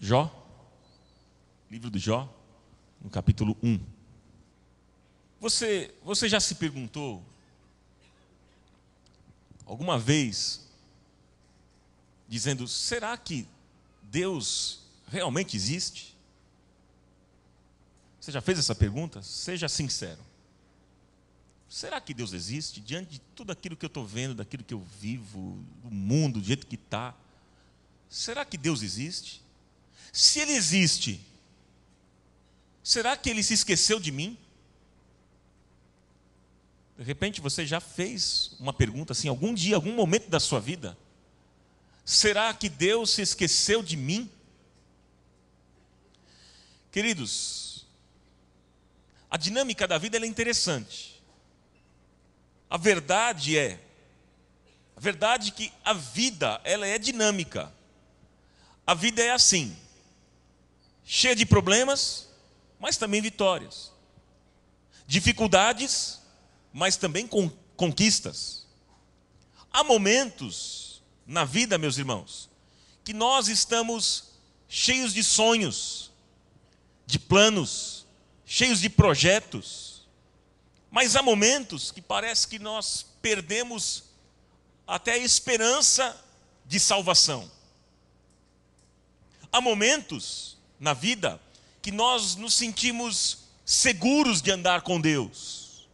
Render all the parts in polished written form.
Jó, livro de Jó, no capítulo 1. Você já se perguntou alguma vez, dizendo, será que Deus realmente existe? Você já fez essa pergunta? Seja sincero. Será que Deus existe? Diante de tudo aquilo que eu estou vendo, daquilo que eu vivo, do mundo, do jeito que está, será que Deus existe? Se Ele existe, será que Ele se esqueceu de mim? De repente você já fez uma pergunta assim, algum dia, algum momento da sua vida, será que Deus se esqueceu de mim? Queridos, a dinâmica da vida ela é interessante. A verdade é que a vida ela é dinâmica. A vida é assim, cheia de problemas, mas também vitórias. Dificuldades, mas também com conquistas. Há momentos na vida, meus irmãos, que nós estamos cheios de sonhos, de planos, cheios de projetos, mas há momentos que parece que nós perdemos até a esperança de salvação. Há momentos na vida que nós nos sentimos seguros de andar com Deus.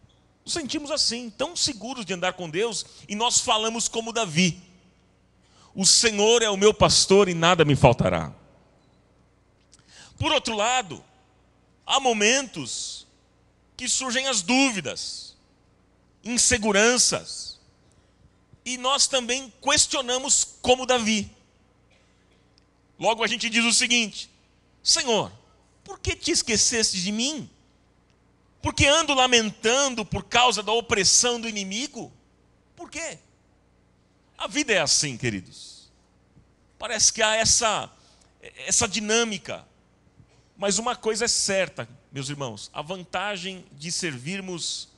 Nos sentimos assim, tão seguros de andar com Deus, e nós falamos como Davi: o Senhor é o meu pastor e nada me faltará. Por outro lado, há momentos que surgem as dúvidas, inseguranças, e nós também questionamos como Davi. Logo a gente diz o seguinte: Senhor, por que te esqueceste de mim? Porque ando lamentando por causa da opressão do inimigo? Por quê? A vida é assim, queridos. Parece que há essa dinâmica. Mas uma coisa é certa, meus irmãos: a vantagem de servirmos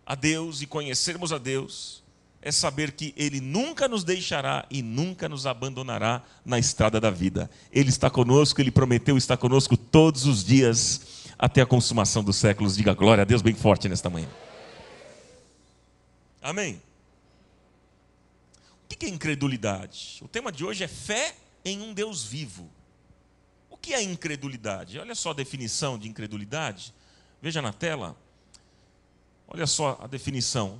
a Deus e conhecermos a Deus é saber que Ele nunca nos deixará e nunca nos abandonará na estrada da vida. Ele está conosco, Ele prometeu estar conosco todos os dias, até a consumação dos séculos. Diga glória a Deus bem forte nesta manhã. Amém? O que é incredulidade? O tema de hoje é fé em um Deus vivo. O que é incredulidade? Olha só a definição de incredulidade. Veja na tela. Olha só a definição.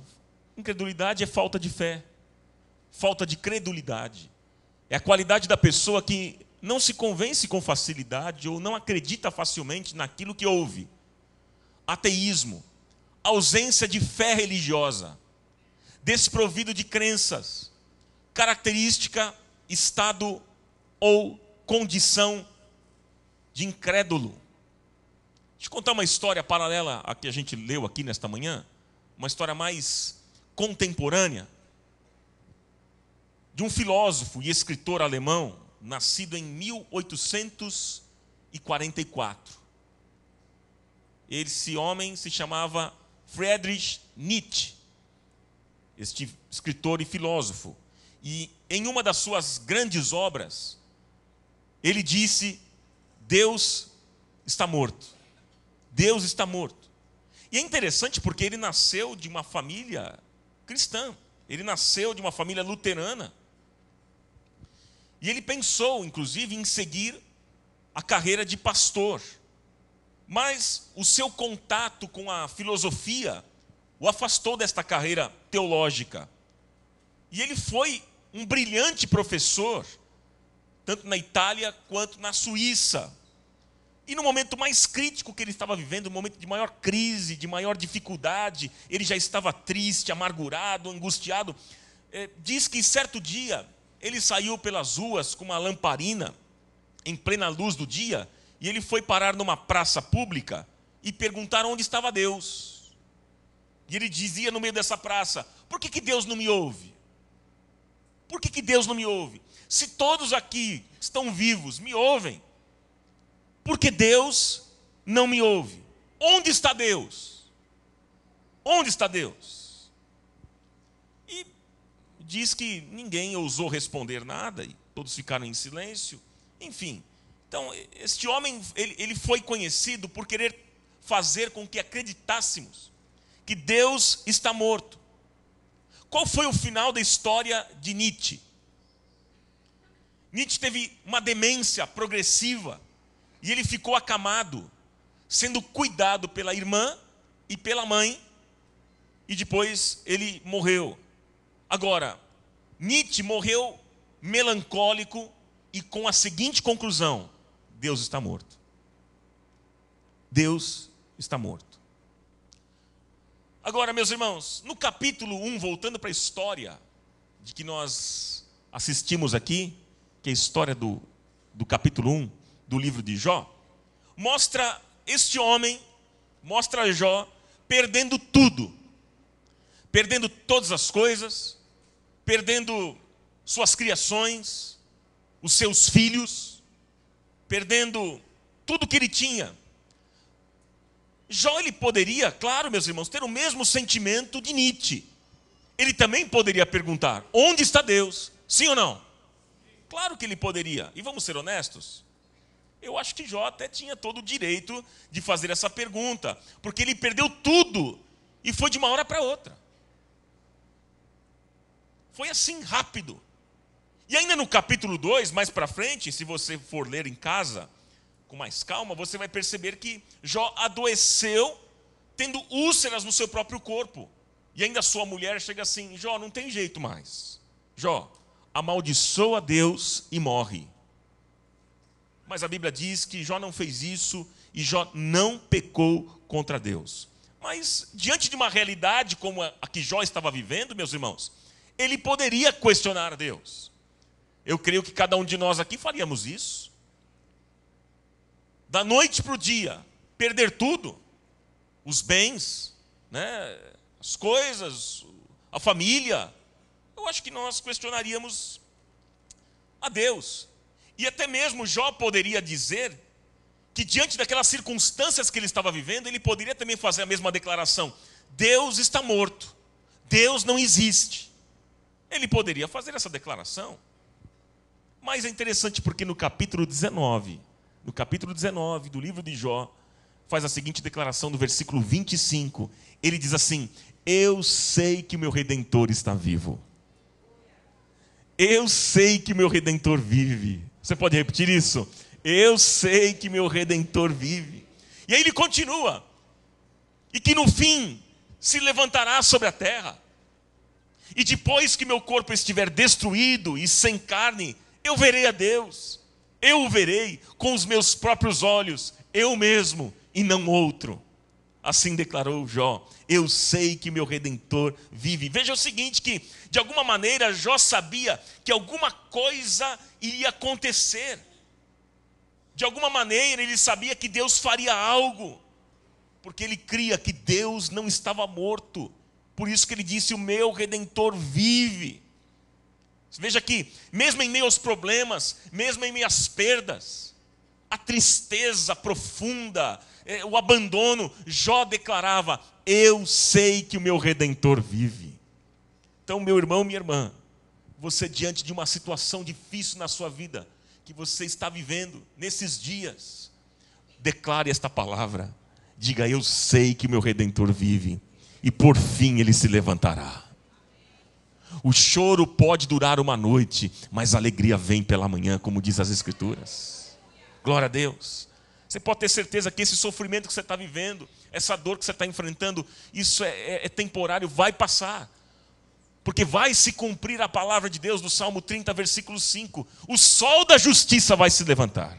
Incredulidade é falta de fé, falta de credulidade. É a qualidade da pessoa que não se convence com facilidade ou não acredita facilmente naquilo que ouve. Ateísmo, ausência de fé religiosa, desprovido de crenças, característica, estado ou condição de incrédulo. Deixa eu contar uma história paralela à que a gente leu aqui nesta manhã, uma história mais contemporânea, de um filósofo e escritor alemão, nascido em 1844. Esse homem se chamava Friedrich Nietzsche, este escritor e filósofo. E em uma das suas grandes obras, ele disse: Deus está morto. Deus está morto. E é interessante porque ele nasceu de uma família cristã. Ele nasceu de uma família luterana. E ele pensou, inclusive, em seguir a carreira de pastor. Mas o seu contato com a filosofia o afastou desta carreira teológica. E ele foi um brilhante professor, tanto na Itália quanto na Suíça. E no momento mais crítico que ele estava vivendo, no momento de maior crise, de maior dificuldade, ele já estava triste, amargurado, angustiado. Diz que certo dia ele saiu pelas ruas com uma lamparina, em plena luz do dia, e ele foi parar numa praça pública e perguntaram onde estava Deus. E ele dizia no meio dessa praça: por que Deus não me ouve? Por que Deus não me ouve? Se todos aqui estão vivos, me ouvem, por que Deus não me ouve? Onde está Deus? Onde está Deus? E diz que ninguém ousou responder nada, e todos ficaram em silêncio. Enfim, Então, este homem, ele foi conhecido por querer fazer com que acreditássemos que Deus está morto. Qual foi o final da história de Nietzsche? Nietzsche teve uma demência progressiva e ele ficou acamado, sendo cuidado pela irmã e pela mãe, e depois ele morreu. Agora, Nietzsche morreu melancólico e com a seguinte conclusão: Deus está morto. Deus está morto. Agora, meus irmãos, no capítulo 1, voltando para a história de que nós assistimos aqui, que é a história do capítulo 1 do livro de Jó, mostra este homem, mostra Jó perdendo tudo, perdendo todas as coisas, perdendo suas criações, os seus filhos, perdendo tudo que ele tinha. Jó, ele poderia, claro, meus irmãos, ter o mesmo sentimento de Nietzsche. Ele também poderia perguntar: onde está Deus? Sim ou não? Claro que ele poderia. E vamos ser honestos, eu acho que Jó até tinha todo o direito de fazer essa pergunta, porque ele perdeu tudo e foi de uma hora para outra. Foi assim, rápido. E ainda no capítulo 2, mais para frente, se você for ler em casa com mais calma, você vai perceber que Jó adoeceu, tendo úlceras no seu próprio corpo. E ainda sua mulher chega assim: Jó, não tem jeito mais. Jó, amaldiçoa Deus e morre. Mas a Bíblia diz que Jó não fez isso e Jó não pecou contra Deus. Mas diante de uma realidade como a que Jó estava vivendo, meus irmãos, ele poderia questionar Deus. Eu creio que cada um de nós aqui faríamos isso. Da noite para o dia, perder tudo, os bens, né, as coisas, a família, eu acho que nós questionaríamos a Deus. E até mesmo Jó poderia dizer que diante daquelas circunstâncias que ele estava vivendo, ele poderia também fazer a mesma declaração: Deus está morto, Deus não existe. Ele poderia fazer essa declaração. Mas é interessante porque no capítulo 19 do livro de Jó, faz a seguinte declaração no versículo 25. Ele diz assim: eu sei que o meu Redentor está vivo. Eu sei que o meu Redentor vive. Você pode repetir isso? Eu sei que meu Redentor vive. E aí ele continua: e que no fim se levantará sobre a terra. E depois que meu corpo estiver destruído e sem carne, eu verei a Deus. Eu o verei com os meus próprios olhos, eu mesmo e não outro. Assim declarou Jó: eu sei que meu Redentor vive. Veja o seguinte, que de alguma maneira Jó sabia que alguma coisa iria acontecer. De alguma maneira ele sabia que Deus faria algo, porque ele cria que Deus não estava morto. Por isso que ele disse: o meu Redentor vive. Veja que, mesmo em meio aos problemas, mesmo em meio às perdas, a tristeza profunda, o abandono, Jó declarava: eu sei que o meu Redentor vive. Então, meu irmão, minha irmã, você diante de uma situação difícil na sua vida, que você está vivendo nesses dias, declare esta palavra, diga: eu sei que o meu Redentor vive, e por fim ele se levantará. O choro pode durar uma noite, mas a alegria vem pela manhã, como diz as Escrituras. Glória a Deus. Você pode ter certeza que esse sofrimento que você está vivendo, essa dor que você está enfrentando, isso é temporário, vai passar. Porque vai se cumprir a palavra de Deus do Salmo 30, versículo 5. O sol da justiça vai se levantar.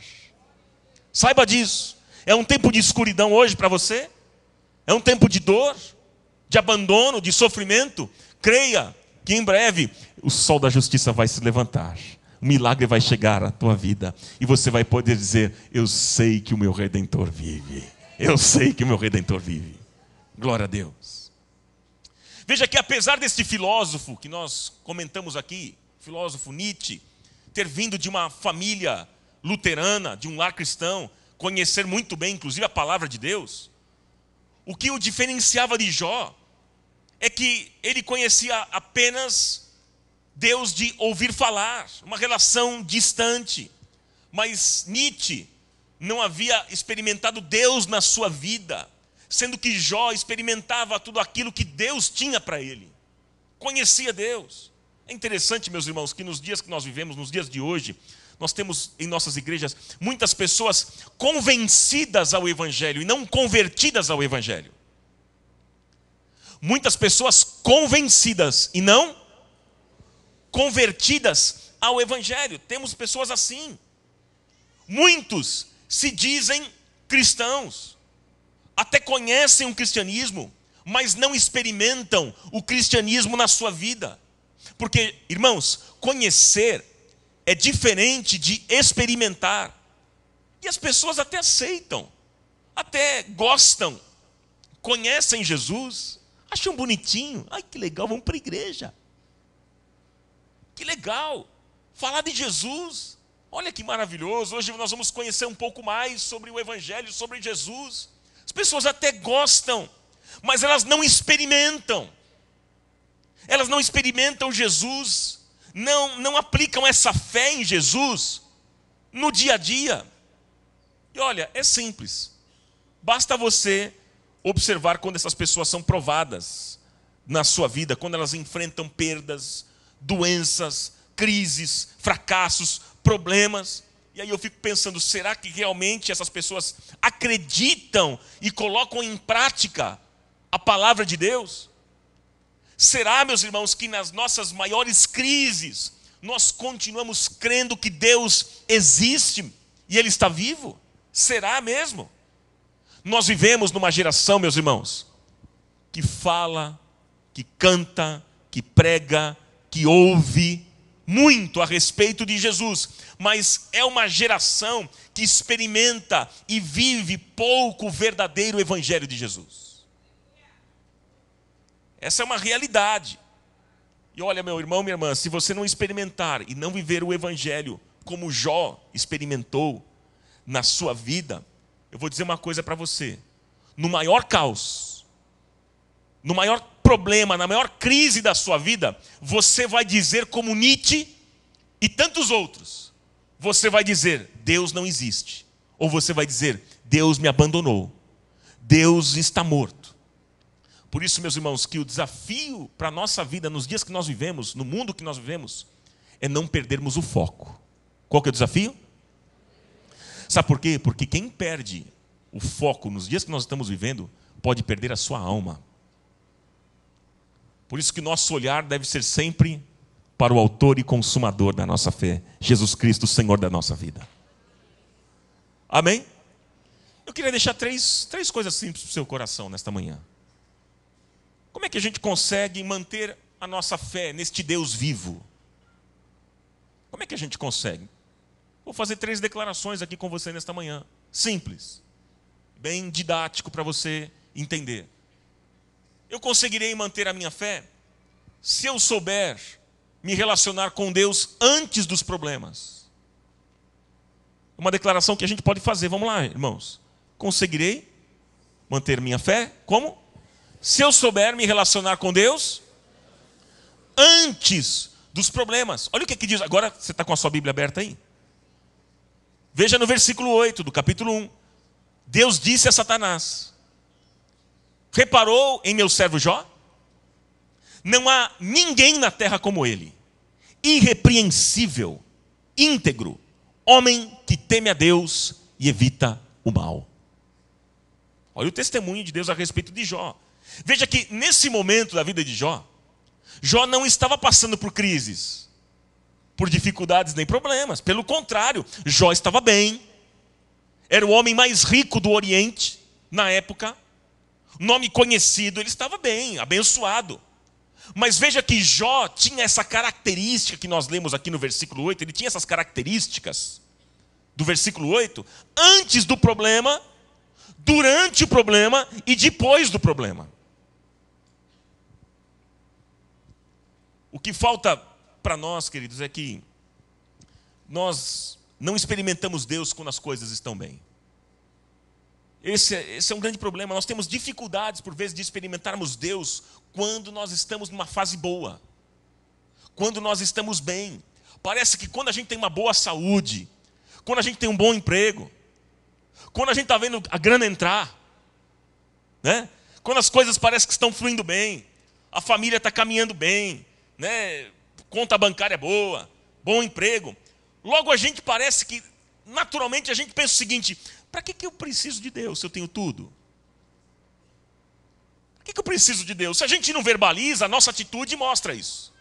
Saiba disso. É um tempo de escuridão hoje para você? É um tempo de dor, de abandono, de sofrimento? Creia que em breve o sol da justiça vai se levantar. O milagre vai chegar à tua vida. E você vai poder dizer: eu sei que o meu Redentor vive. Eu sei que o meu Redentor vive. Glória a Deus. Veja que apesar deste filósofo que nós comentamos aqui, filósofo Nietzsche, ter vindo de uma família luterana, de um lar cristão, conhecer muito bem, inclusive, a palavra de Deus, o que o diferenciava de Jó é que ele conhecia apenas Deus de ouvir falar, uma relação distante. Mas Nietzsche não havia experimentado Deus na sua vida, sendo que Jó experimentava tudo aquilo que Deus tinha para ele. Conhecia Deus. É interessante, meus irmãos, que nos dias que nós vivemos, nos dias de hoje, nós temos em nossas igrejas muitas pessoas convencidas ao Evangelho e não convertidas ao Evangelho. Muitas pessoas convencidas e não convertidas ao Evangelho. Temos pessoas assim. Muitos se dizem cristãos, até conhecem o cristianismo, mas não experimentam o cristianismo na sua vida. Porque, irmãos, conhecer é diferente de experimentar. E as pessoas até aceitam, até gostam, conhecem Jesus, acham bonitinho. Ai, que legal, vamos para a igreja. Que legal, falar de Jesus. Olha que maravilhoso, hoje nós vamos conhecer um pouco mais sobre o Evangelho, sobre Jesus. As pessoas até gostam, mas elas não experimentam. Elas não experimentam Jesus, não aplicam essa fé em Jesus no dia a dia. E olha, é simples. Basta você observar quando essas pessoas são provadas na sua vida, quando elas enfrentam perdas, doenças, crises, fracassos, problemas. E aí eu fico pensando, será que realmente essas pessoas acreditam e colocam em prática a palavra de Deus? Será, meus irmãos, que nas nossas maiores crises nós continuamos crendo que Deus existe e Ele está vivo? Será mesmo? Nós vivemos numa geração, meus irmãos, que fala, que canta, que prega, que ouve muito a respeito de Jesus, mas é uma geração que experimenta e vive pouco o verdadeiro Evangelho de Jesus. Essa é uma realidade. E olha, meu irmão, minha irmã, se você não experimentar e não viver o Evangelho como Jó experimentou na sua vida, eu vou dizer uma coisa para você. No maior caos, no maior problema, na maior crise da sua vida, você vai dizer como Nietzsche e tantos outros. Você vai dizer, Deus não existe. Ou você vai dizer, Deus me abandonou. Deus está morto. Por isso, meus irmãos, que o desafio para a nossa vida, nos dias que nós vivemos, no mundo que nós vivemos, é não perdermos o foco. Qual que é o desafio? Sabe por quê? Porque quem perde o foco nos dias que nós estamos vivendo, pode perder a sua alma. Por isso que nosso olhar deve ser sempre para o autor e consumador da nossa fé, Jesus Cristo, Senhor da nossa vida. Amém? Eu queria deixar três coisas simples para o seu coração nesta manhã. Como é que a gente consegue manter a nossa fé neste Deus vivo? Como é que a gente consegue? Vou fazer 3 declarações aqui com você nesta manhã. Simples. Bem didático para você entender. Eu conseguirei manter a minha fé se eu souber me relacionar com Deus antes dos problemas. Uma declaração que a gente pode fazer. Vamos lá, irmãos. Conseguirei manter minha fé? Como? Se eu souber me relacionar com Deus antes dos problemas. Olha o que diz. Agora você está com a sua Bíblia aberta aí? Veja no versículo 8 do capítulo 1. Deus disse a Satanás: reparou em meu servo Jó? Não há ninguém na terra como ele, irrepreensível, íntegro, homem que teme a Deus e evita o mal. Olha o testemunho de Deus a respeito de Jó. Veja que nesse momento da vida de Jó, Jó não estava passando por crises, por dificuldades nem problemas. Pelo contrário, Jó estava bem. Era o homem mais rico do Oriente na época. Nome conhecido, ele estava bem, abençoado. Mas veja que Jó tinha essa característica que nós lemos aqui no versículo 8. Ele tinha essas características do versículo 8 antes do problema, durante o problema e depois do problema. O que falta para nós, queridos, é que nós não experimentamos Deus quando as coisas estão bem. Esse é um grande problema. Nós temos dificuldades, por vezes, de experimentarmos Deus quando nós estamos numa fase boa, quando nós estamos bem. Parece que quando a gente tem uma boa saúde, quando a gente tem um bom emprego, quando a gente está vendo a grana entrar, né? Quando as coisas parecem que estão fluindo bem, a família está caminhando bem, né? Conta bancária boa, bom emprego. Logo a gente parece que, naturalmente, a gente pensa o seguinte: para que eu preciso de Deus se eu tenho tudo? Para que eu preciso de Deus? Se a gente não verbaliza, a nossa atitude mostra isso.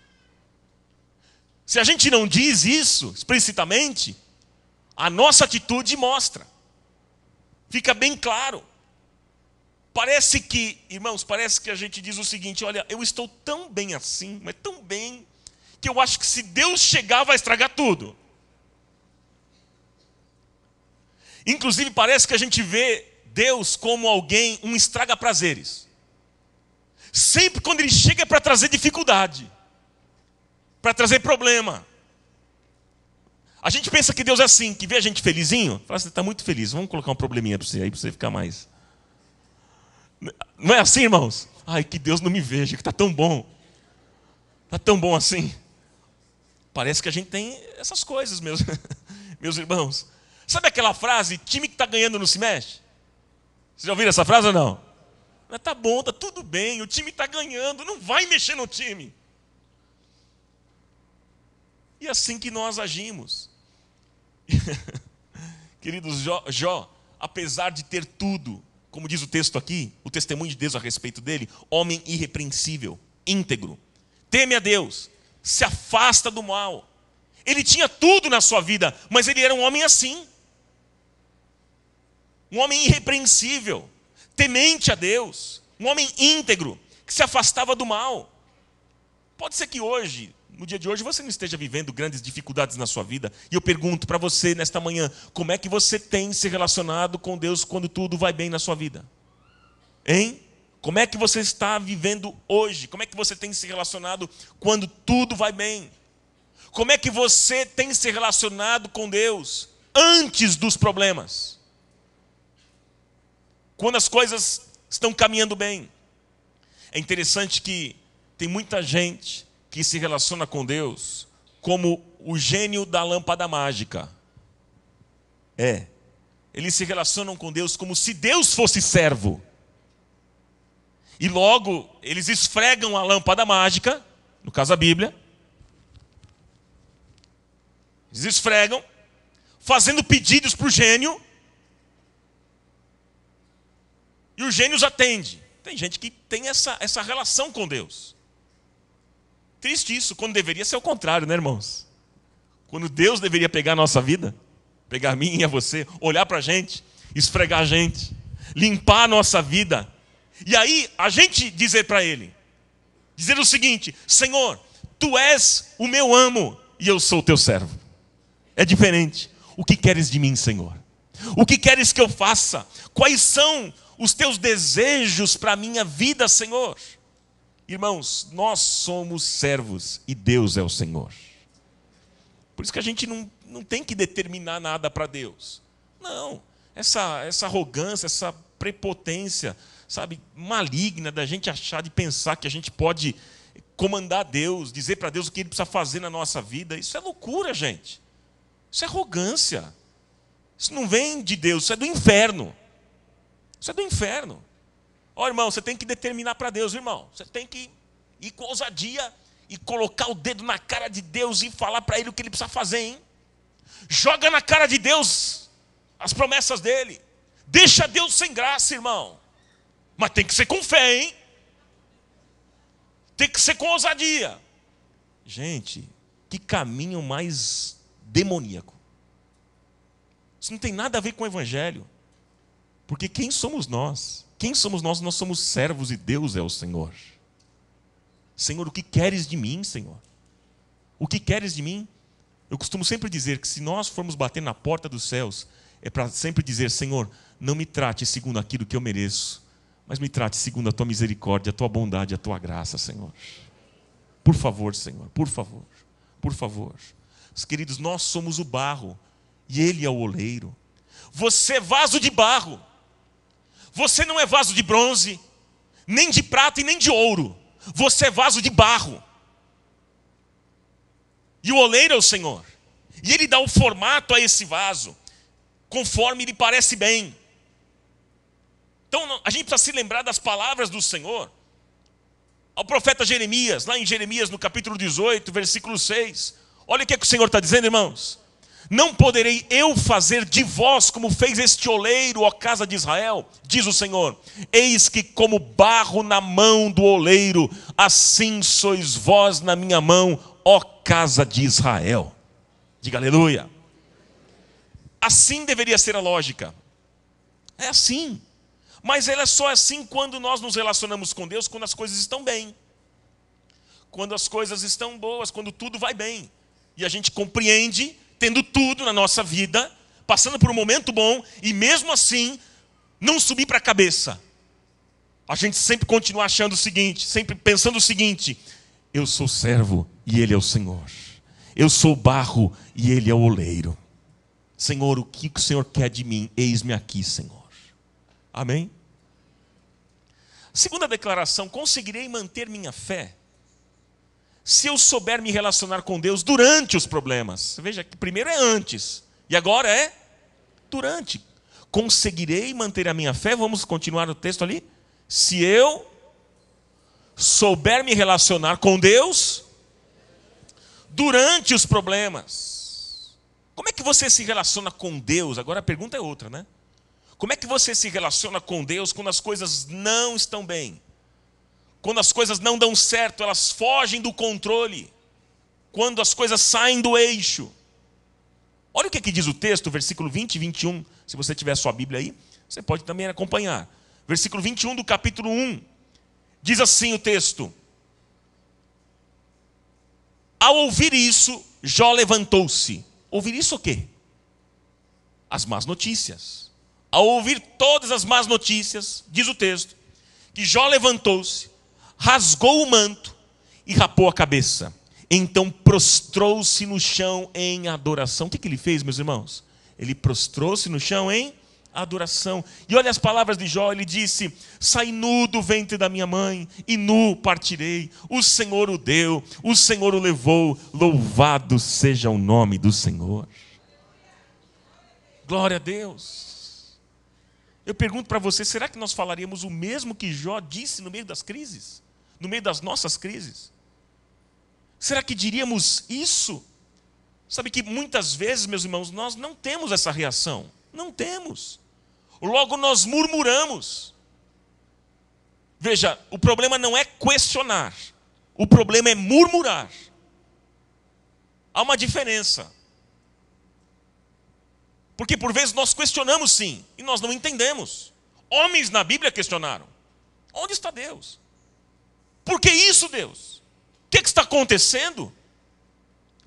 Se a gente não diz isso explicitamente, a nossa atitude mostra. Fica bem claro. Parece que, irmãos, parece que a gente diz o seguinte: olha, eu estou tão bem assim, mas tão bem, que eu acho que se Deus chegar vai estragar tudo. Inclusive parece que a gente vê Deus como alguém, um estraga-prazeres. Sempre quando Ele chega é para trazer dificuldade, para trazer problema. A gente pensa que Deus é assim, que vê a gente felizinho, fala: você está muito feliz, vamos colocar um probleminha para você aí, para você ficar mais. Não é assim, irmãos? Ai, que Deus não me veja, que está tão bom. Está tão bom assim. Parece que a gente tem essas coisas, meus irmãos. Sabe aquela frase, time que está ganhando não se mexe? Vocês já ouviram essa frase ou não? Está bom, está tudo bem, o time está ganhando, não vai mexer no time. E assim que nós agimos. Queridos, Jó, apesar de ter tudo, como diz o texto aqui, o testemunho de Deus a respeito dele, homem irrepreensível, íntegro, teme a Deus, se afasta do mal. Ele tinha tudo na sua vida, mas ele era um homem assim. Um homem irrepreensível, temente a Deus, um homem íntegro, que se afastava do mal. Pode ser que hoje, no dia de hoje, você não esteja vivendo grandes dificuldades na sua vida. E eu pergunto para você nesta manhã: como é que você tem se relacionado com Deus quando tudo vai bem na sua vida? Hein? Como é que você está vivendo hoje? Como é que você tem se relacionado quando tudo vai bem? Como é que você tem se relacionado com Deus antes dos problemas? Quando as coisas estão caminhando bem. É interessante que tem muita gente que se relaciona com Deus como o gênio da lâmpada mágica. Eles se relacionam com Deus como se Deus fosse servo. E logo eles esfregam a lâmpada mágica, no caso a Bíblia. Eles esfregam, fazendo pedidos para o gênio. E o gênio os atende. Tem gente que tem essa relação com Deus. Triste isso, quando deveria ser o contrário, né, irmãos? Quando Deus deveria pegar a nossa vida, pegar a mim e a você, olhar para a gente, esfregar a gente, limpar a nossa vida. E aí, a gente dizer para Ele, dizer o seguinte: Senhor, Tu és o meu amo e eu sou o Teu servo. É diferente. O que queres de mim, Senhor? O que queres que eu faça? Quais são os Teus desejos para a minha vida, Senhor? Irmãos, nós somos servos e Deus é o Senhor. Por isso que a gente não tem que determinar nada para Deus. Não, essa arrogância, essa prepotência, sabe, maligna da gente achar, de pensar que a gente pode comandar Deus, dizer para Deus o que Ele precisa fazer na nossa vida. Isso é loucura, gente. Isso é arrogância. Isso não vem de Deus, isso é do inferno. Isso é do inferno. Ó, irmão, você tem que determinar para Deus, irmão. Você tem que ir com ousadia e colocar o dedo na cara de Deus e falar para Ele o que Ele precisa fazer, hein? Joga na cara de Deus as promessas dEle. Deixa Deus sem graça, irmão. Mas tem que ser com fé, hein? Tem que ser com ousadia. Gente, que caminho mais demoníaco. Isso não tem nada a ver com o Evangelho. Porque quem somos nós? Quem somos nós? Nós somos servos e Deus é o Senhor. Senhor, o que queres de mim, Senhor? O que queres de mim? Eu costumo sempre dizer que se nós formos bater na porta dos céus, é para sempre dizer: Senhor, não me trate segundo aquilo que eu mereço, mas me trate segundo a Tua misericórdia, a Tua bondade, a Tua graça, Senhor. Por favor, Senhor, por favor, por favor. Os queridos, nós somos o barro e Ele é o oleiro. Você é vaso de barro. Você não é vaso de bronze, nem de prata e nem de ouro. Você é vaso de barro. E o oleiro é o Senhor. E Ele dá o formato a esse vaso, conforme lhe parece bem. Então a gente precisa se lembrar das palavras do Senhor. Ao profeta Jeremias, lá em Jeremias no capítulo 18, versículo 6. Olha o que o Senhor está dizendo, irmãos. Não poderei eu fazer de vós como fez este oleiro, ó casa de Israel, diz o Senhor. Eis que como barro na mão do oleiro, assim sois vós na minha mão, ó casa de Israel. Diga aleluia. Assim deveria ser a lógica. É assim. Mas ela é só assim quando nós nos relacionamos com Deus, quando as coisas estão bem. Quando as coisas estão boas, quando tudo vai bem. E a gente compreende, tendo tudo na nossa vida, passando por um momento bom, e mesmo assim, não subir para a cabeça. A gente sempre continua achando o seguinte, sempre pensando o seguinte: eu sou servo e Ele é o Senhor. Eu sou barro e Ele é o oleiro. Senhor, o que o Senhor quer de mim? Eis-me aqui, Senhor. Amém? Segunda declaração: conseguirei manter minha fé se eu souber me relacionar com Deus durante os problemas. Veja que primeiro é antes e agora é durante. Conseguirei manter a minha fé, vamos continuar o texto ali? Se eu souber me relacionar com Deus durante os problemas. Como é que você se relaciona com Deus? Agora a pergunta é outra, né? Como é que você se relaciona com Deus quando as coisas não estão bem? Quando as coisas não dão certo, elas fogem do controle. Quando as coisas saem do eixo. Olha o que diz o texto, versículo 20 e 21. Se você tiver a sua Bíblia aí, você pode também acompanhar. Versículo 21 do capítulo 1. Diz assim o texto: ao ouvir isso, Jó levantou-se. Ouvir isso o quê? As más notícias. Ao ouvir todas as más notícias, diz o texto, que Jó levantou-se, rasgou o manto e rapou a cabeça. Então prostrou-se no chão em adoração. O que ele fez, meus irmãos? Ele prostrou-se no chão em adoração. E olha as palavras de Jó, ele disse: saí nu do ventre da minha mãe, e nu partirei. O Senhor o deu, o Senhor o levou, louvado seja o nome do Senhor. Glória a Deus. Eu pergunto para você, será que nós falaríamos o mesmo que Jó disse no meio das crises? No meio das nossas crises? Será que diríamos isso? Sabe que muitas vezes, meus irmãos, nós não temos essa reação. Não temos. Logo nós murmuramos. Veja, o problema não é questionar. O problema é murmurar. Há uma diferença. Porque por vezes nós questionamos sim, e nós não entendemos. Homens na Bíblia questionaram. Onde está Deus? Por que isso, Deus? O que está acontecendo?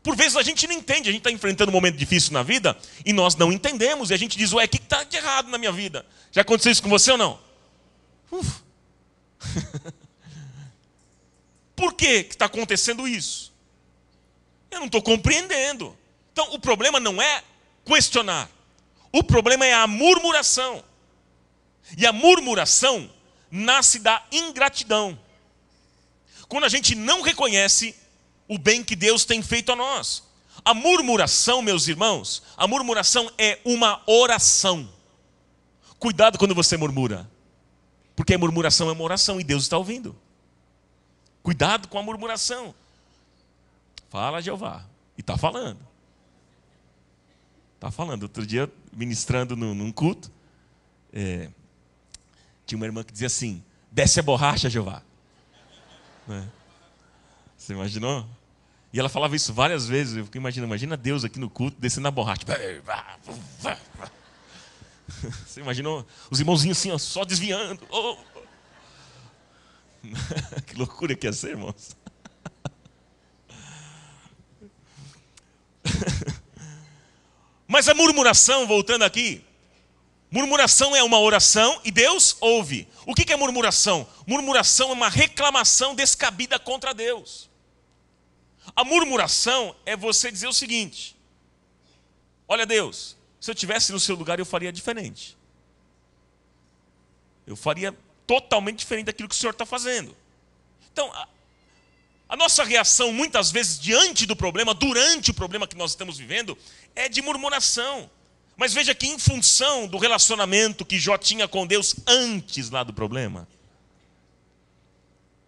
Por vezes a gente não entende, a gente está enfrentando um momento difícil na vida, e nós não entendemos, e a gente diz: ué, o que está de errado na minha vida? Já aconteceu isso com você ou não? Por que está acontecendo isso? Eu não estou compreendendo. Então o problema não é questionar. O problema é a murmuração. E a murmuração nasce da ingratidão. Quando a gente não reconhece o bem que Deus tem feito a nós. A murmuração, meus irmãos, a murmuração é uma oração. Cuidado quando você murmura. Porque a murmuração é uma oração e Deus está ouvindo. Cuidado com a murmuração. Fala, Jeová. E está falando. Está falando. Outro dia, ministrando num culto, tinha uma irmã que dizia assim: desce a borracha, Jeová. Você imaginou? E ela falava isso várias vezes. Eu fiquei imaginando, imagina Deus aqui no culto, descendo a borracha. Você imaginou? Os irmãozinhos assim, ó, só desviando. Oh. Que loucura que ia ser, irmãos. Mas a murmuração, voltando aqui, murmuração é uma oração e Deus ouve. O que é murmuração? Murmuração é uma reclamação descabida contra Deus. A murmuração é você dizer o seguinte: olha, Deus, se eu estivesse no seu lugar eu faria diferente. Eu faria totalmente diferente daquilo que o Senhor está fazendo. Então, A nossa reação, muitas vezes, diante do problema, durante o problema que nós estamos vivendo, é de murmuração. Mas veja que em função do relacionamento que Jó tinha com Deus antes lá do problema,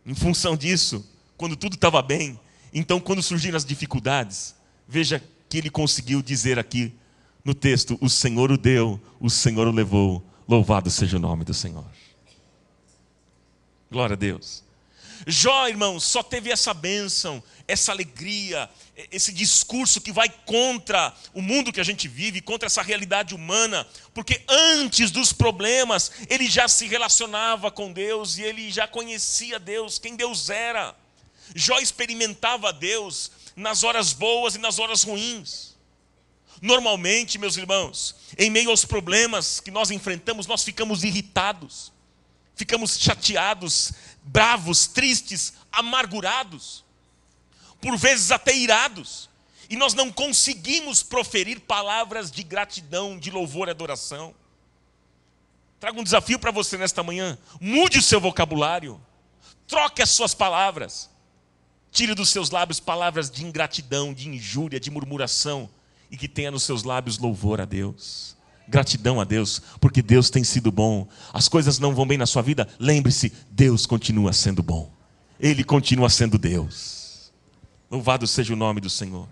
em função disso, quando tudo estava bem, então quando surgiram as dificuldades, veja que ele conseguiu dizer aqui no texto: o Senhor o deu, o Senhor o levou, louvado seja o nome do Senhor. Glória a Deus. Jó, irmãos, só teve essa bênção, essa alegria, esse discurso que vai contra o mundo que a gente vive, contra essa realidade humana, porque antes dos problemas, ele já se relacionava com Deus e ele já conhecia Deus, quem Deus era. Jó experimentava Deus nas horas boas e nas horas ruins. Normalmente, meus irmãos, em meio aos problemas que nós enfrentamos, nós ficamos irritados, ficamos chateados, bravos, tristes, amargurados, por vezes até irados, e nós não conseguimos proferir palavras de gratidão, de louvor e adoração. Trago um desafio para você nesta manhã: mude o seu vocabulário, troque as suas palavras, tire dos seus lábios palavras de ingratidão, de injúria, de murmuração, e que tenha nos seus lábios louvor a Deus, gratidão a Deus, porque Deus tem sido bom. As coisas não vão bem na sua vida, lembre-se, Deus continua sendo bom, Ele continua sendo Deus. Louvado seja o nome do Senhor.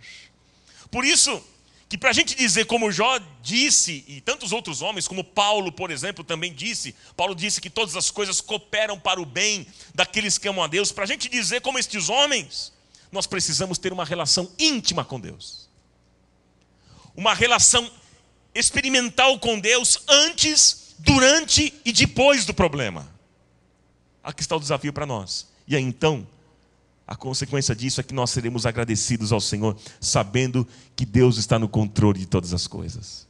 Por isso, que para a gente dizer como Jó disse, e tantos outros homens, como Paulo, por exemplo, também disse, Paulo disse que todas as coisas cooperam para o bem daqueles que amam a Deus. Para a gente dizer como estes homens, nós precisamos ter uma relação íntima com Deus, uma relação experimental com Deus antes, durante e depois do problema. Aqui está o desafio para nós. E aí então, a consequência disso é que nós seremos agradecidos ao Senhor, sabendo que Deus está no controle de todas as coisas.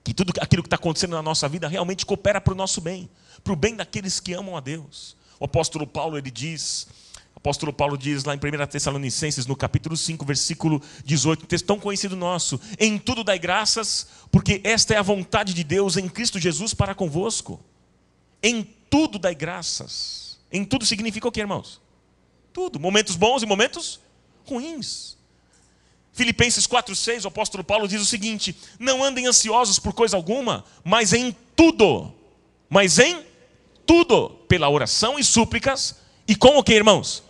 Que tudo aquilo que está acontecendo na nossa vida realmente coopera para o nosso bem, para o bem daqueles que amam a Deus. O apóstolo Paulo diz lá em 1 Tessalonicenses, no capítulo 5, versículo 18, um texto tão conhecido nosso: em tudo dai graças, porque esta é a vontade de Deus em Cristo Jesus para convosco. Em tudo dai graças. Em tudo significa o quê, irmãos? Tudo, momentos bons e momentos ruins. Filipenses 4,6, o apóstolo Paulo diz o seguinte: não andem ansiosos por coisa alguma, mas em tudo, pela oração e súplicas, e com o que, irmãos?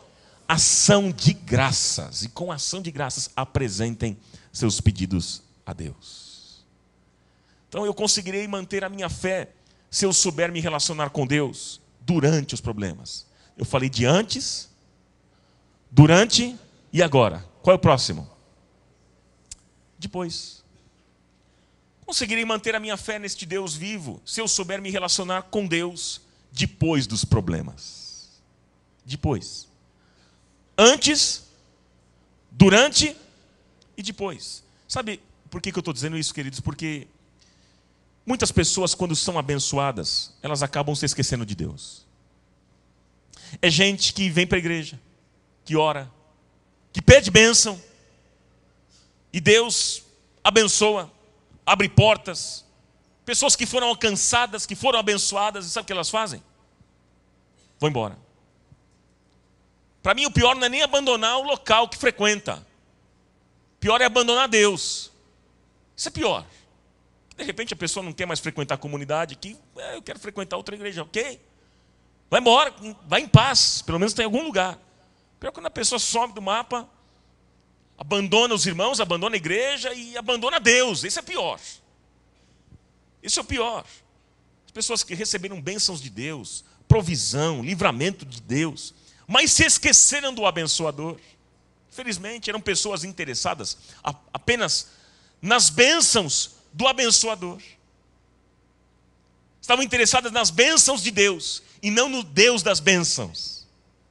Ação de graças. E com ação de graças apresentem seus pedidos a Deus. Então eu conseguirei manter a minha fé se eu souber me relacionar com Deus durante os problemas. Eu falei de antes, durante e agora. Qual é o próximo? Depois. Conseguirei manter a minha fé neste Deus vivo se eu souber me relacionar com Deus depois dos problemas. Depois. Antes, durante e depois. Sabe por que eu estou dizendo isso, queridos? Porque muitas pessoas, quando são abençoadas, elas acabam se esquecendo de Deus. É gente que vem para a igreja, que ora, que pede bênção, e Deus abençoa, abre portas. Pessoas que foram alcançadas, que foram abençoadas, e sabe o que elas fazem? Vão embora. Para mim o pior não é nem abandonar o local que frequenta. O pior é abandonar Deus. Isso é pior. De repente a pessoa não quer mais frequentar a comunidade aqui. Eu quero frequentar outra igreja, ok? Vai embora, vai em paz. Pelo menos tem algum lugar. Pior quando a pessoa some do mapa, abandona os irmãos, abandona a igreja e abandona Deus. Esse é pior. Esse é o pior. As pessoas que receberam bênçãos de Deus, provisão, livramento de Deus, mas se esqueceram do abençoador. Infelizmente, eram pessoas interessadas apenas nas bênçãos do abençoador. Estavam interessadas nas bênçãos de Deus e não no Deus das bênçãos.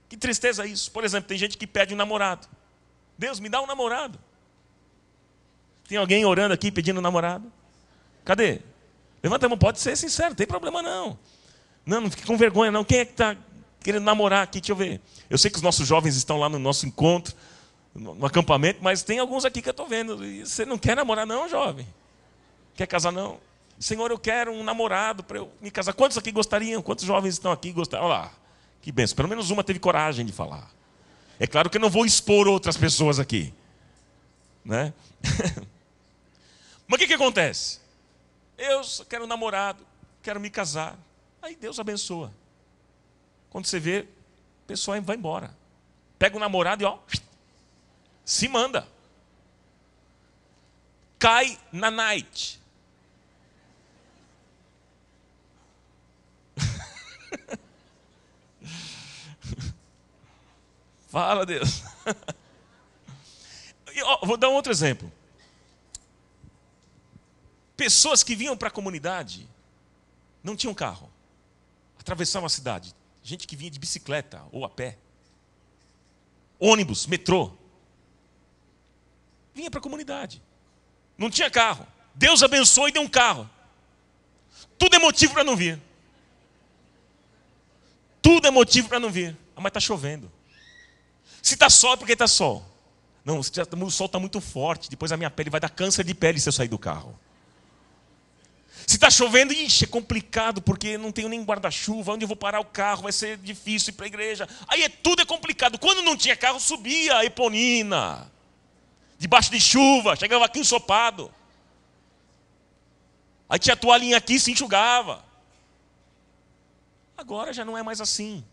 Que tristeza isso. Por exemplo, tem gente que pede um namorado. Deus, me dá um namorado. Tem alguém orando aqui pedindo um namorado? Cadê? Levanta a mão, pode ser sincero, não tem problema não. Não fique com vergonha não. Quem é que está querendo namorar aqui? Deixa eu ver. Eu sei que os nossos jovens estão lá no nosso encontro, no acampamento, mas tem alguns aqui que eu estou vendo. E você não quer namorar não, jovem? Quer casar não? Senhor, eu quero um namorado para eu me casar. Quantos aqui gostariam? Quantos jovens estão aqui gostariam? Olha lá, que benção. Pelo menos uma teve coragem de falar. É claro que eu não vou expor outras pessoas aqui, né? Mas o que acontece? Eu quero um namorado, quero me casar. Aí Deus abençoa. Quando você vê, a pessoa vai embora. Pega o namorado e se manda. Cai na night. Fala, Deus. Vou dar um outro exemplo. Pessoas que vinham para a comunidade não tinham carro. Atravessavam a cidade. Gente que vinha de bicicleta ou a pé. Ônibus, metrô. Vinha para a comunidade. Não tinha carro. Deus abençoou e deu um carro. Tudo é motivo para não vir. Tudo é motivo para não vir. Mas está chovendo. Se está sol é porque está sol. Não, o sol está muito forte. Depois a minha pele vai dar câncer de pele se eu sair do carro. Se está chovendo, ixi, é complicado, porque não tenho nem guarda-chuva. Onde eu vou parar o carro? Vai ser difícil ir para a igreja. Aí tudo é complicado. Quando não tinha carro, subia a Eponina. Debaixo de chuva, chegava aqui ensopado. Aí tinha a toalhinha aqui e se enxugava. Agora já não é mais assim.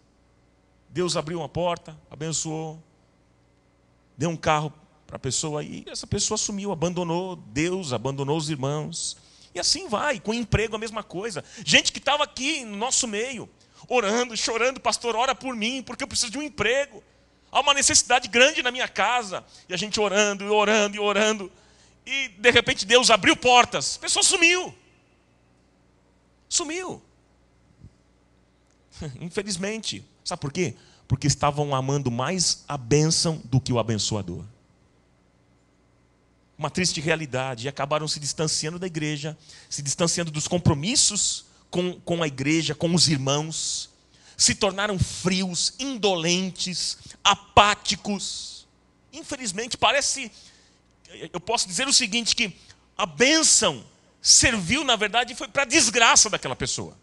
Deus abriu uma porta, abençoou, deu um carro para a pessoa e essa pessoa sumiu, abandonou Deus, abandonou os irmãos. E assim vai, com emprego a mesma coisa. Gente que estava aqui no nosso meio, orando, chorando, pastor, ora por mim, porque eu preciso de um emprego. Há uma necessidade grande na minha casa. E a gente orando, e orando, e orando. E de repente Deus abriu portas. A pessoa sumiu. Sumiu. Infelizmente. Sabe por quê? Porque estavam amando mais a bênção do que o abençoador. Uma triste realidade. E acabaram se distanciando da igreja, se distanciando dos compromissos com a igreja, com os irmãos. Se tornaram frios, indolentes, apáticos. Infelizmente, eu posso dizer o seguinte, que a bênção serviu, na verdade, foi para a desgraça daquela pessoa.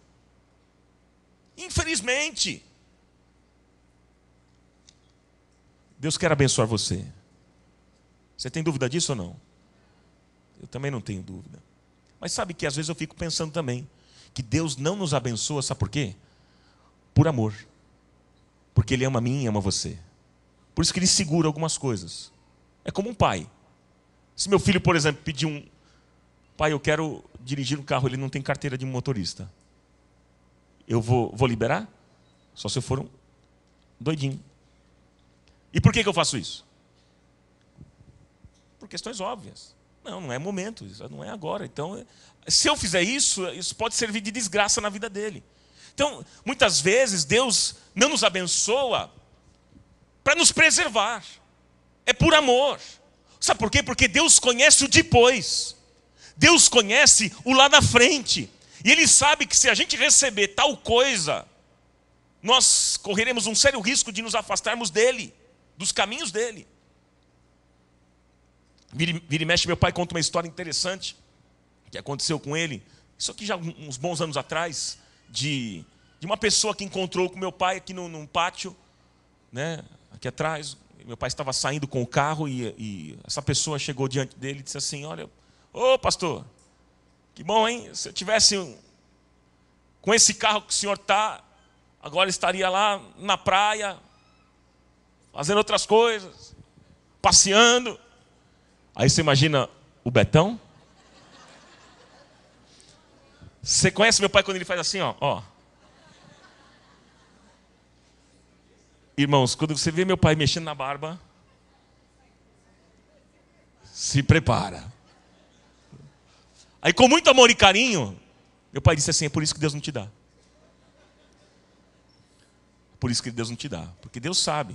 Infelizmente. Deus quer abençoar você. Você tem dúvida disso ou não? Eu também não tenho dúvida. Mas sabe que às vezes eu fico pensando também que Deus não nos abençoa, sabe por quê? Por amor. Porque Ele ama a mim e ama você. Por isso que Ele segura algumas coisas. É como um pai. Se meu filho, por exemplo, pedir pai, eu quero dirigir um carro, ele não tem carteira de motorista. Eu vou liberar? Só se eu for um doidinho. E por que eu faço isso? Por questões óbvias. Não é momento, isso não é agora. Então, se eu fizer isso, isso pode servir de desgraça na vida dele. Então, muitas vezes, Deus não nos abençoa para nos preservar. É por amor. Sabe por quê? Porque Deus conhece o depois. Deus conhece o lá na frente. E Ele sabe que se a gente receber tal coisa, nós correremos um sério risco de nos afastarmos dEle, dos caminhos dEle. Vira e mexe, meu pai conta uma história interessante que aconteceu com ele. Isso aqui já uns bons anos atrás, de uma pessoa que encontrou com meu pai aqui num pátio, né, aqui atrás. Meu pai estava saindo com o carro e essa pessoa chegou diante dele e disse assim, olha, ô pastor, que bom, hein? Se eu tivesse com esse carro que o senhor está, agora estaria lá na praia, fazendo outras coisas, passeando. Aí você imagina o Betão? Você conhece meu pai quando ele faz assim, ó. Irmãos, quando você vê meu pai mexendo na barba, se prepara. Aí com muito amor e carinho, meu pai disse assim, é por isso que Deus não te dá. Por isso que Deus não te dá. Porque Deus sabe,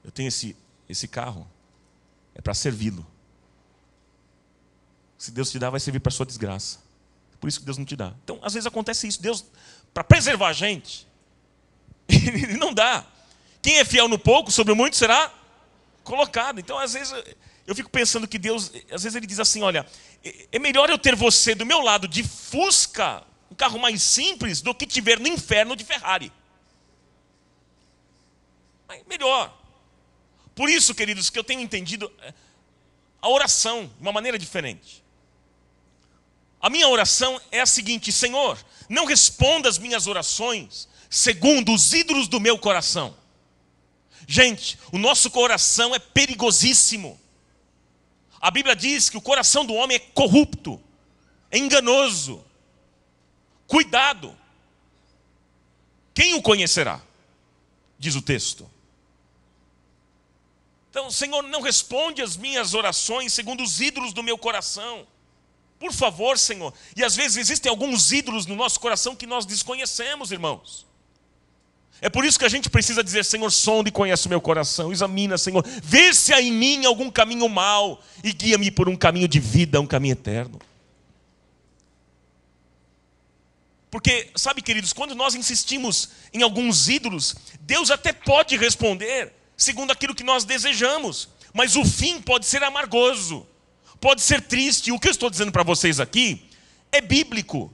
eu tenho esse carro, é para servi-lo. Se Deus te dá, vai servir para a sua desgraça. Por isso que Deus não te dá. Então, às vezes acontece isso. Deus, para preservar a gente, Ele não dá. Quem é fiel no pouco, sobre o muito será colocado. Então, às vezes, eu fico pensando que Deus, às vezes Ele diz assim, olha, é melhor eu ter você do meu lado de Fusca, um carro mais simples, do que te ver no inferno de Ferrari. Melhor. Por isso, queridos, que eu tenho entendido a oração de uma maneira diferente. A minha oração é a seguinte: Senhor, não responda as minhas orações segundo os ídolos do meu coração. Gente, o nosso coração é perigosíssimo. A Bíblia diz que o coração do homem é corrupto, é enganoso. Cuidado. Quem o conhecerá? Diz o texto. Então, Senhor, não responde as minhas orações segundo os ídolos do meu coração. Por favor, Senhor. E às vezes existem alguns ídolos no nosso coração que nós desconhecemos, irmãos. É por isso que a gente precisa dizer: Senhor, sonda e conhece o meu coração. Examina, Senhor. Vê se há em mim algum caminho mau e guia-me por um caminho de vida, um caminho eterno. Porque, sabe, queridos, quando nós insistimos em alguns ídolos, Deus até pode responder segundo aquilo que nós desejamos, mas o fim pode ser amargoso, pode ser triste. E o que eu estou dizendo para vocês aqui é bíblico.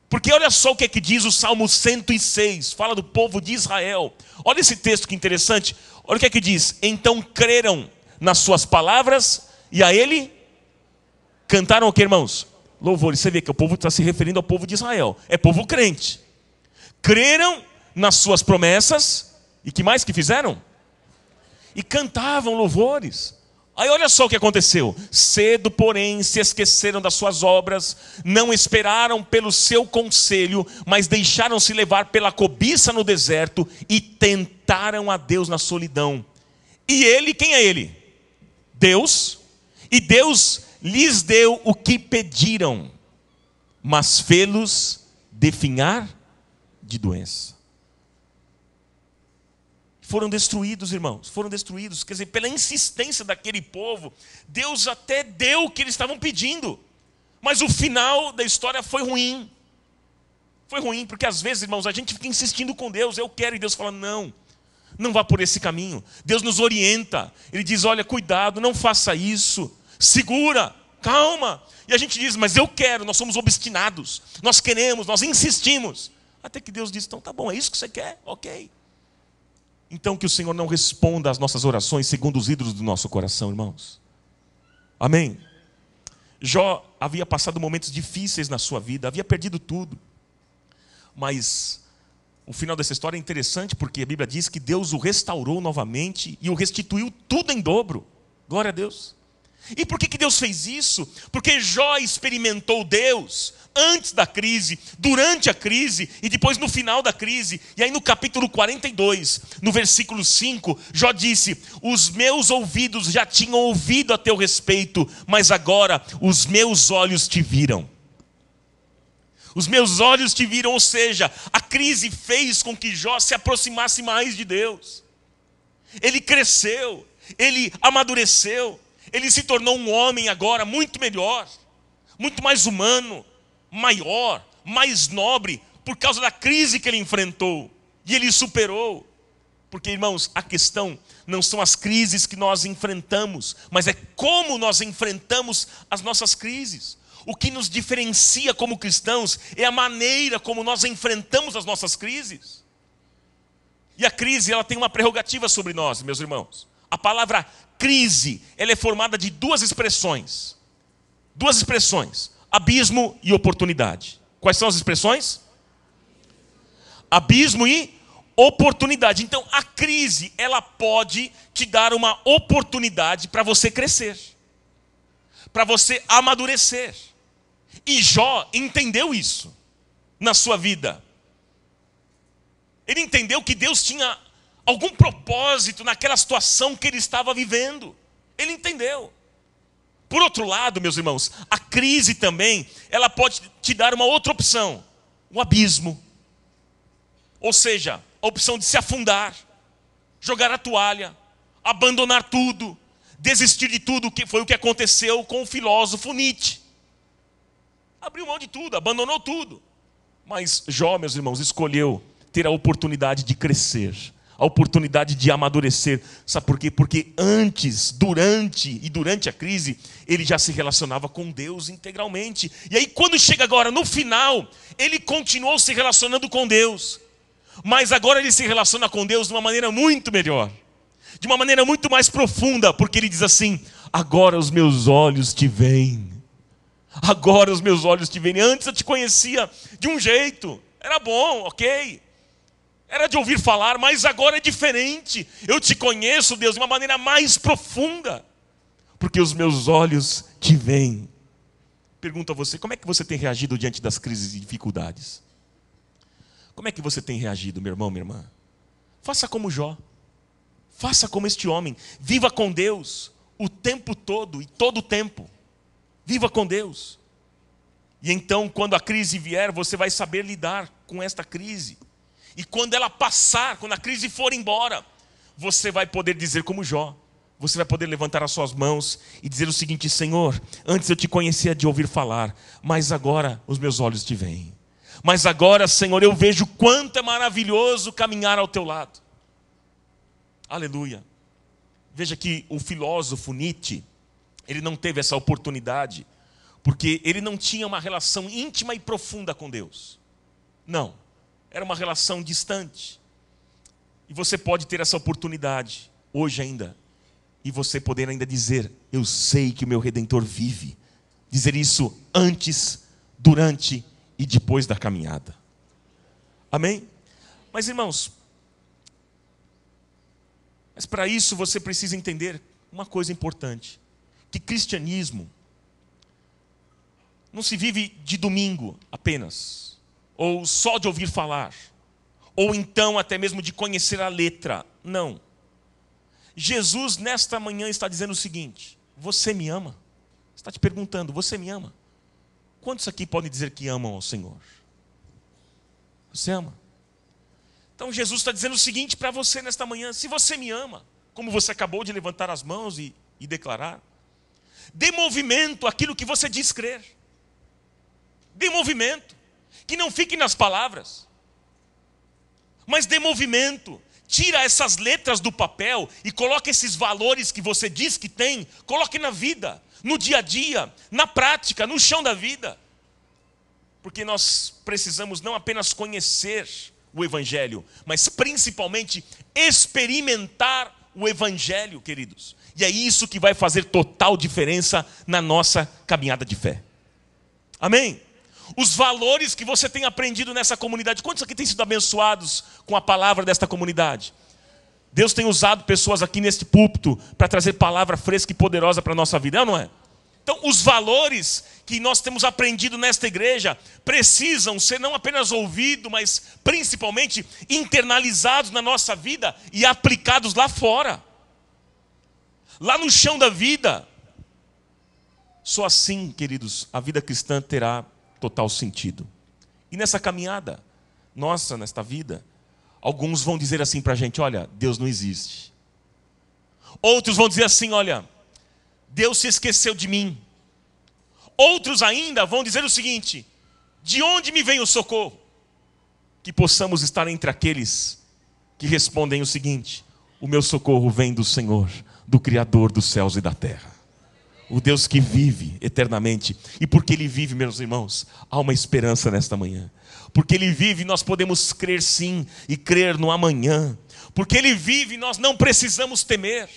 Porque olha só o que é que diz o Salmo 106, fala do povo de Israel. Olha esse texto que interessante. Olha o que é que diz: então creram nas suas palavras e a ele cantaram o que, irmãos? Louvores. Você vê que o povo está se referindo ao povo de Israel. É povo crente. Creram nas suas promessas. E que mais que fizeram? E cantavam louvores. Aí olha só o que aconteceu. Cedo, porém, se esqueceram das suas obras, não esperaram pelo seu conselho, mas deixaram-se levar pela cobiça no deserto e tentaram a Deus na solidão. E ele, quem é ele? Deus. E Deus lhes deu o que pediram, mas fê-los definhar de doença. Foram destruídos, irmãos, foram destruídos. Quer dizer, pela insistência daquele povo, Deus até deu o que eles estavam pedindo. Mas o final da história foi ruim. Foi ruim, porque às vezes, irmãos, a gente fica insistindo com Deus: eu quero, e Deus fala: não, não vá por esse caminho. Deus nos orienta, Ele diz: olha, cuidado, não faça isso, segura, calma. E a gente diz: mas eu quero, nós somos obstinados, nós queremos, nós insistimos. Até que Deus diz: então tá bom, é isso que você quer? Ok. Então que o Senhor não responda às nossas orações segundo os ídolos do nosso coração, irmãos. Amém? Jó havia passado momentos difíceis na sua vida, havia perdido tudo. Mas o final dessa história é interessante, porque a Bíblia diz que Deus o restaurou novamente e o restituiu tudo em dobro. Glória a Deus. E por que Deus fez isso? Porque Jó experimentou Deus antes da crise, durante a crise e depois no final da crise. E aí no capítulo 42, no versículo 5, Jó disse: os meus ouvidos já tinham ouvido a teu respeito, mas agora os meus olhos te viram. Os meus olhos te viram, ou seja, a crise fez com que Jó se aproximasse mais de Deus. Ele cresceu, ele amadureceu. Ele se tornou um homem agora muito melhor, muito mais humano, maior, mais nobre, por causa da crise que ele enfrentou. E ele superou. Porque, irmãos, a questão não são as crises que nós enfrentamos, mas é como nós enfrentamos as nossas crises. O que nos diferencia como cristãos é a maneira como nós enfrentamos as nossas crises. E a crise, ela tem uma prerrogativa sobre nós, meus irmãos. A palavra crise, ela é formada de duas expressões. Duas expressões: abismo e oportunidade. Quais são as expressões? Abismo e oportunidade. Então, a crise, ela pode te dar uma oportunidade para você crescer, para você amadurecer. E Jó entendeu isso na sua vida. Ele entendeu que Deus tinha algum propósito naquela situação que ele estava vivendo. Ele entendeu. Por outro lado, meus irmãos, a crise também, ela pode te dar uma outra opção: o abismo. Ou seja, a opção de se afundar, jogar a toalha, abandonar tudo, desistir de tudo, que foi o que aconteceu com o filósofo Nietzsche. Abriu mão de tudo, abandonou tudo. Mas Jó, meus irmãos, escolheu ter a oportunidade de crescer, a oportunidade de amadurecer. Sabe por quê? Porque antes, durante a crise, ele já se relacionava com Deus integralmente. E aí quando chega agora no final, ele continuou se relacionando com Deus. Mas agora ele se relaciona com Deus de uma maneira muito melhor. de uma maneira muito mais profunda, porque ele diz assim: agora os meus olhos te veem. Agora os meus olhos te veem. Antes eu te conhecia de um jeito, era bom, ok, era de ouvir falar, mas agora é diferente. Eu te conheço, Deus, de uma maneira mais profunda, porque os meus olhos te veem. Pergunto a você, como é que você tem reagido diante das crises e dificuldades? Como é que você tem reagido, meu irmão, minha irmã? Faça como Jó. Faça como este homem. Viva com Deus o tempo todo e todo o tempo. Viva com Deus. E então, quando a crise vier, você vai saber lidar com esta crise. E quando ela passar, quando a crise for embora, você vai poder dizer como Jó. Você vai poder levantar as suas mãos e dizer o seguinte: Senhor, antes eu te conhecia de ouvir falar, mas agora os meus olhos te veem. Mas agora, Senhor, eu vejo quanto é maravilhoso caminhar ao teu lado. Aleluia. Veja que o filósofo Nietzsche, ele não teve essa oportunidade, porque ele não tinha uma relação íntima e profunda com Deus. Não, era uma relação distante. E você pode ter essa oportunidade, hoje ainda, e você poder ainda dizer: eu sei que o meu Redentor vive. Dizer isso antes, durante e depois da caminhada. Amém? Mas irmãos, para isso você precisa entender uma coisa importante: que cristianismo não se vive de domingo apenas, ou só de ouvir falar, ou então até mesmo de conhecer a letra. Não. Jesus nesta manhã está dizendo o seguinte: você me ama? Está te perguntando: você me ama? Quantos aqui podem dizer que amam ao Senhor? Você ama? Então Jesus está dizendo o seguinte para você nesta manhã: se você me ama, como você acabou de levantar as mãos e declarar, dê movimento àquilo que você diz crer. Dê movimento, que não fique nas palavras, mas dê movimento. Tira essas letras do papel e coloque esses valores que você diz que tem, coloque na vida, no dia a dia, na prática, no chão da vida. Porque nós precisamos não apenas conhecer o Evangelho, mas principalmente experimentar o Evangelho, queridos. E é isso que vai fazer total diferença na nossa caminhada de fé. Amém? Os valores que você tem aprendido nessa comunidade. Quantos aqui têm sido abençoados com a palavra desta comunidade? Deus tem usado pessoas aqui neste púlpito para trazer palavra fresca e poderosa para a nossa vida, é ou não é? Então, os valores que nós temos aprendido nesta igreja precisam ser não apenas ouvidos, mas principalmente internalizados na nossa vida e aplicados lá fora. Lá no chão da vida. Só assim, queridos, a vida cristã terá total sentido. E nessa caminhada nossa, nesta vida, alguns vão dizer assim para a gente: olha, Deus não existe. Outros vão dizer assim: olha, Deus se esqueceu de mim. Outros ainda vão dizer o seguinte: de onde me vem o socorro? Que possamos estar entre aqueles que respondem o seguinte: o meu socorro vem do Senhor, do Criador dos céus e da terra. O Deus que vive eternamente. E porque Ele vive, meus irmãos, há uma esperança nesta manhã. Porque Ele vive, nós podemos crer sim e crer no amanhã. Porque Ele vive, nós não precisamos temer.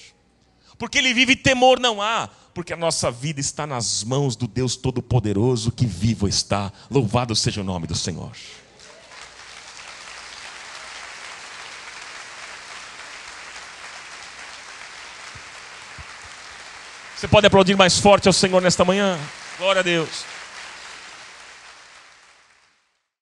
Porque Ele vive, temor não há. Porque a nossa vida está nas mãos do Deus Todo-Poderoso que vivo está. Louvado seja o nome do Senhor. Você pode aplaudir mais forte ao Senhor nesta manhã? Glória a Deus.